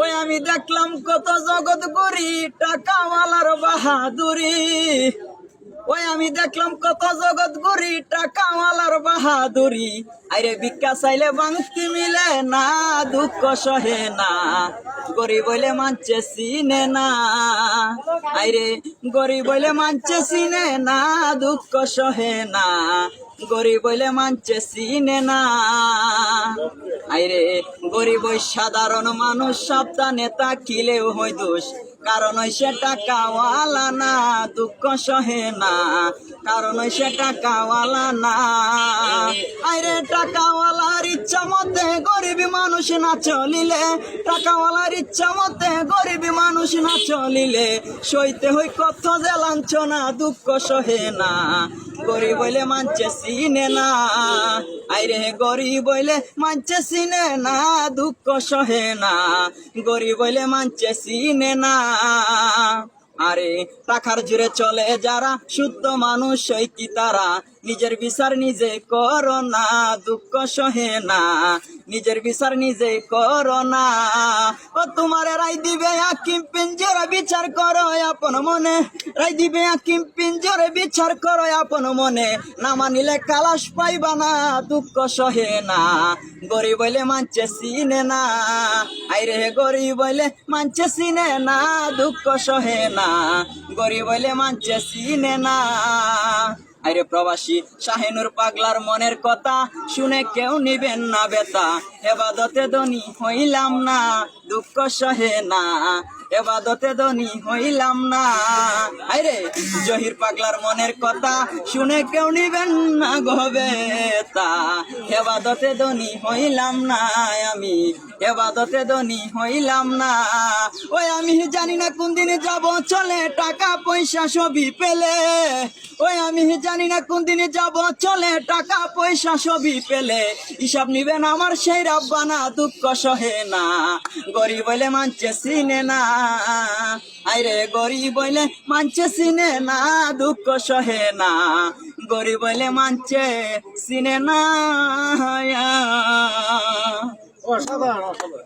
ওই আমি দেখলাম কত জগৎ করি টাকাওয়ালার বাহাদুরি। ওই আমি দেখলাম কত জগৎ করি টাকাওয়ালার বাহাদুরি। আরে ভিক্ষা চাইলে বাংতি মিলে না, দুঃখ সহে না, গরিব বলে মানছে চিনে না। আরে গরিব বলে মানছে চিনে না, দুঃখ সহে না, গরিব বলে মানছে চিনে না। আরে গরিব ওই সাধারণ মানুষ, সাবধানে তাকিলেও হয় দোষ, কারণ ওই সে টাকাওয়ালা না, দুঃখ সহে না, কারণ ওই সে টাকাওয়ালা না। আরে টাকাওয়ালার ইচ্ছা মতে গরিব মানুষ না চলিলে, টাকাওয়ালার ইচ্ছা মতে গরিব মানুষ না চলিলে, সইতে হই কত যে লাঞ্ছনা, দুঃখ সহে না, গরিব বলে মানছে চিনে না। আইরে গরিব বলে মানছে চিনে না, দুঃখ সহে না, গরিব বলে মানছে চিনে না। আরে টাকার জুড়ে চলে যারা, শুদ্ধ মানুষ হই কি তারা, নিজের বিচার নিজে করো না, দুঃখ সহে না, নিজের বিচার নিজে করো না। ও তোমার রায় দিবে হাকিম পিঞ্জরে, বিচার করো আপন মনে, রায় দিবে হাকিম পিঞ্জরে, বিচার করো আপন মনে, না মানিলে কালাশ পাইবা না, দুঃখ সহে না, গরিব বলে মানছে চিনে না। আইরে গরিব বলে মানছে চিনে না, দুঃখ সহে না, গরিব বলে মানছে চিনে না। আরে প্রবাসী শাহিনুর পাগলার মনের কথা শুনে কেউ নিবেন না বেতা, এবাদতে ধনী হইলাম না, দুঃখ সহে না, এবাদতে ধনী হইলাম না। আরে জহির পাগলার মনের কথা শুনে কেউ নিবেন না গো বেতা, এবাদতে ধনী হইলাম না আমি, এবাদতে ধনী হইলাম না। ওই আমি জানি না কোন দিনে যাব চলে টাকা পয়সা সবই পেলে, ওই আমি জানি না কোন দিনে যাব চলে টাকা পয়সা সবই পেলে, হিসাব নিবেন আমার সেই রাব্বানা, দুঃখ সহে না, গরিব বলে মানছে চিনে না। আইরে গরিব বলে মানছে চিনে না, দুঃখ সহে না, গরিব বলে মানছে চিনে না। অসাধারণ অসাধারণ।